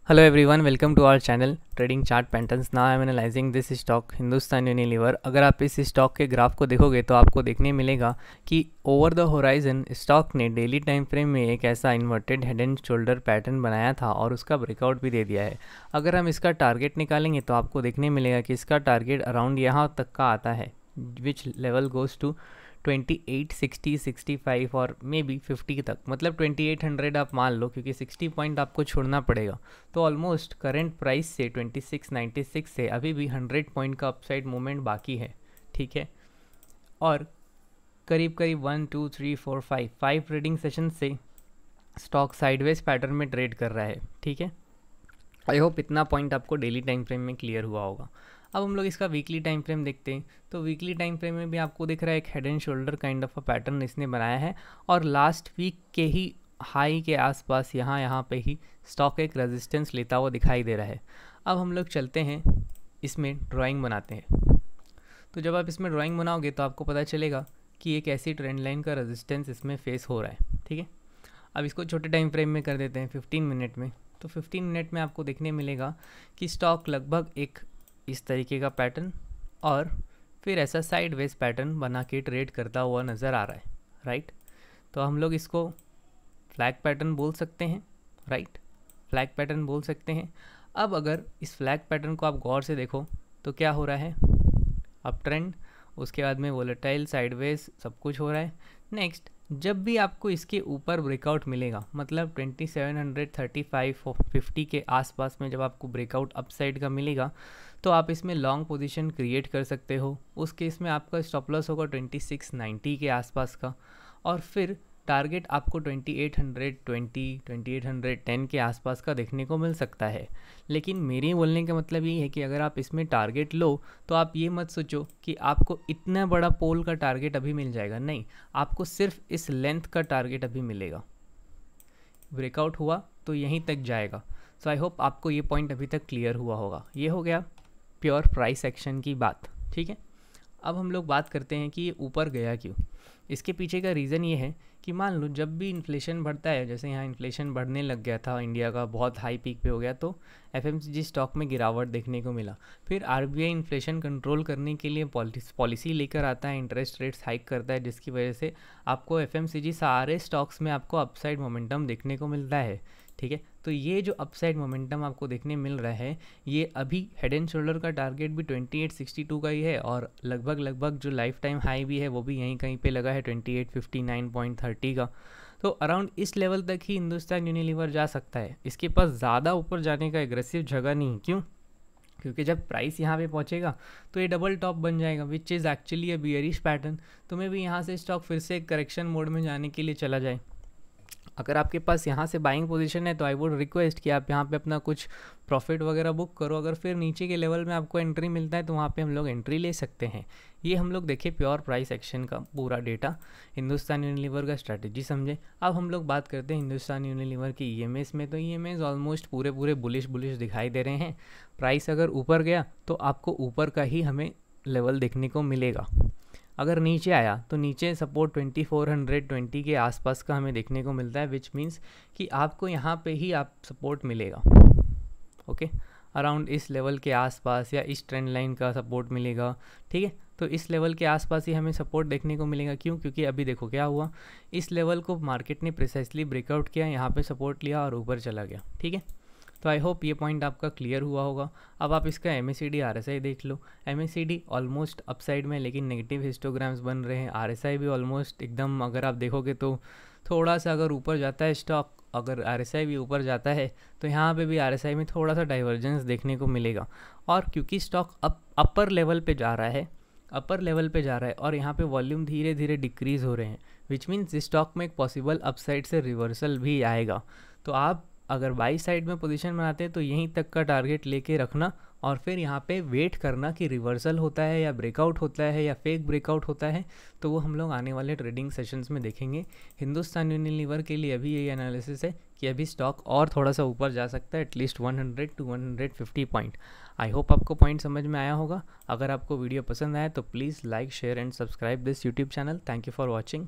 Hello everyone, welcome to our channel Trading Chart Patterns. Now I am analyzing this stock Hindustan Unilever. अगर आप इस stock के graph को देखोगे तो आपको देखने मिलेगा कि ओवर द होराइजन स्टॉक ने डेली टाइम फ्रेम में एक ऐसा inverted head and shoulder pattern बनाया था और उसका ब्रेकआउट भी दे दिया है। अगर हम इसका टारगेट निकालेंगे तो आपको देखने मिलेगा कि इसका टारगेट अराउंड यहाँ तक का आता है, विच लेवल गोज़ टू 28, 60, 65 और मे बी 50 तक, मतलब 2800 आप मान लो, क्योंकि 60 पॉइंट आपको छोड़ना पड़ेगा। तो ऑलमोस्ट करंट प्राइस से 2696 से अभी भी 100 पॉइंट का अपसाइड मूवमेंट बाकी है, ठीक है। और करीब करीब 1 2 3 4 5 ट्रेडिंग सेशन से स्टॉक साइडवेज पैटर्न में ट्रेड कर रहा है, ठीक है। आई होप इतना पॉइंट आपको डेली टाइम फ्रेम में क्लियर हुआ होगा। अब हम लोग इसका वीकली टाइम फ्रेम देखते हैं। तो वीकली टाइम फ्रेम में भी आपको दिख रहा है एक head and shoulder kind of a pattern इसने बनाया है और लास्ट वीक के ही हाई के आसपास यहाँ पे ही स्टॉक एक रेजिस्टेंस लेता हुआ दिखाई दे रहा है। अब हम लोग चलते हैं इसमें ड्राइंग बनाते हैं। तो जब आप इसमें ड्राइंग बनाओगे तो आपको पता चलेगा कि एक ऐसी ट्रेंड लाइन का रेजिस्टेंस इसमें फेस हो रहा है, ठीक है। अब इसको छोटे टाइम फ्रेम में कर देते हैं 15 मिनट में। तो 15 मिनट में आपको देखने मिलेगा कि स्टॉक लगभग एक इस तरीके का पैटर्न और फिर ऐसा साइडवेज पैटर्न बना के ट्रेड करता हुआ नज़र आ रहा है, राइट। तो हम लोग इसको फ्लैग पैटर्न बोल सकते हैं, राइट, फ्लैग पैटर्न बोल सकते हैं। अब अगर इस फ्लैग पैटर्न को आप गौर से देखो तो क्या हो रहा है, अप ट्रेंड, उसके बाद में वोलेटाइल, साइडवेज, सब कुछ हो रहा है। नेक्स्ट, जब भी आपको इसके ऊपर ब्रेकआउट मिलेगा, मतलब 2735 50 के आसपास में जब आपको ब्रेकआउट अपसाइड का मिलेगा तो आप इसमें लॉन्ग पोजीशन क्रिएट कर सकते हो। उस केस में आपका स्टॉप लॉस होगा 2690 के आसपास का और फिर टारगेट आपको 2820 2810 के आसपास का देखने को मिल सकता है। लेकिन मेरे बोलने का मतलब ये है कि अगर आप इसमें टारगेट लो तो आप ये मत सोचो कि आपको इतना बड़ा पोल का टारगेट अभी मिल जाएगा, नहीं, आपको सिर्फ इस लेंथ का टारगेट अभी मिलेगा। ब्रेकआउट हुआ तो यहीं तक जाएगा। सो आई होप आपको ये पॉइंट अभी तक क्लियर हुआ होगा। ये हो गया प्योर प्राइस एक्शन की बात, ठीक है। अब हम लोग बात करते हैं कि ये ऊपर गया क्यों। इसके पीछे का रीज़न ये है कि मान लो जब भी इन्फ्लेशन बढ़ता है, जैसे यहाँ इन्फ्लेशन बढ़ने लग गया था, इंडिया का बहुत हाई पीक पे हो गया, तो एफएमसीजी स्टॉक में गिरावट देखने को मिला। फिर आरबीआई इन्फ्लेशन कंट्रोल करने के लिए पॉलिसी लेकर आता है, इंटरेस्ट रेट्स हाइक करता है, जिसकी वजह से आपको एफएमसीजी सारे स्टॉक्स में आपको अपसाइड मोमेंटम देखने को मिलता है, ठीक है। तो ये जो अपसाइड मोमेंटम आपको देखने मिल रहा है, ये अभी हेड एंड शोल्डर का टारगेट भी 2862 का ही है और लगभग जो लाइफ टाइम हाई भी है वो भी यहीं कहीं पे लगा है 2859.30 का। तो अराउंड इस लेवल तक ही हिंदुस्तान यूनिलीवर जा सकता है। इसके पास ज़्यादा ऊपर जाने का एग्रेसिव जगह नहीं। क्यों? क्योंकि जब प्राइस यहाँ पे पहुँचेगा तो ये डबल टॉप बन जाएगा, which is actually a bearish pattern. तो मैं भी यहाँ से स्टॉक फिर से करेक्शन मोड में जाने के लिए चला जाए। अगर आपके पास यहाँ से बाइंग पोजीशन है तो आई वुड रिक्वेस्ट कि आप यहाँ पे अपना कुछ प्रॉफिट वगैरह बुक करो। अगर फिर नीचे के लेवल में आपको एंट्री मिलता है तो वहाँ पे हम लोग एंट्री ले सकते हैं। ये हम लोग देखें प्योर प्राइस एक्शन का पूरा डेटा, हिंदुस्तान यूनिलीवर का स्ट्रैटेजी समझे। अब हम लोग बात करते हैं हिंदुस्तान यूनिलीवर की ईएमएस में। तो ईएमएस ऑलमोस्ट पूरे बुलिश दिखाई दे रहे हैं। प्राइस अगर ऊपर गया तो आपको ऊपर का ही हमें लेवल देखने को मिलेगा। अगर नीचे आया तो नीचे सपोर्ट 2420 के आसपास का हमें देखने को मिलता है, विच मीन्स कि आपको यहाँ पे ही आप सपोर्ट मिलेगा, ओके, अराउंड इस लेवल के आसपास या इस ट्रेंड लाइन का सपोर्ट मिलेगा, ठीक है। तो इस लेवल के आसपास ही हमें सपोर्ट देखने को मिलेगा। क्यों? क्योंकि अभी देखो क्या हुआ, इस लेवल को मार्केट ने प्रिसाइसली ब्रेकआउट किया, यहाँ पे सपोर्ट लिया और ऊपर चला गया, ठीक है। तो आई होप ये पॉइंट आपका क्लियर हुआ होगा। अब आप इसका MACD RSI देख लो। MACD ऑलमोस्ट अपसाइड में, लेकिन नेगेटिव हिस्टोग्राम्स बन रहे हैं। RSI भी ऑलमोस्ट एकदम, अगर आप देखोगे तो थोड़ा सा अगर ऊपर जाता है स्टॉक, अगर RSI भी ऊपर जाता है तो यहाँ पे भी RSI में थोड़ा सा डाइवर्जेंस देखने को मिलेगा। और क्योंकि स्टॉक अपर लेवल पे जा रहा है और यहाँ पे वॉल्यूम धीरे धीरे डिक्रीज़ हो रहे हैं, विच मीन्स स्टॉक में एक पॉसिबल अपसाइड से रिवर्सल भी आएगा। तो आप अगर बाई साइड में पोजीशन बनाते हैं तो यहीं तक का टारगेट लेके रखना और फिर यहाँ पे वेट करना कि रिवर्सल होता है या ब्रेकआउट होता है या फेक ब्रेकआउट होता है। तो वो हम लोग आने वाले ट्रेडिंग सेशंस में देखेंगे। हिंदुस्तान यूनिलीवर के लिए अभी यही एनालिसिस है कि अभी स्टॉक और थोड़ा सा ऊपर जा सकता है, at least 100 to 150 point. I hope आपको पॉइंट समझ में आया होगा। अगर आपको वीडियो पसंद आया तो please like, share and subscribe this YouTube channel. Thank you for watching.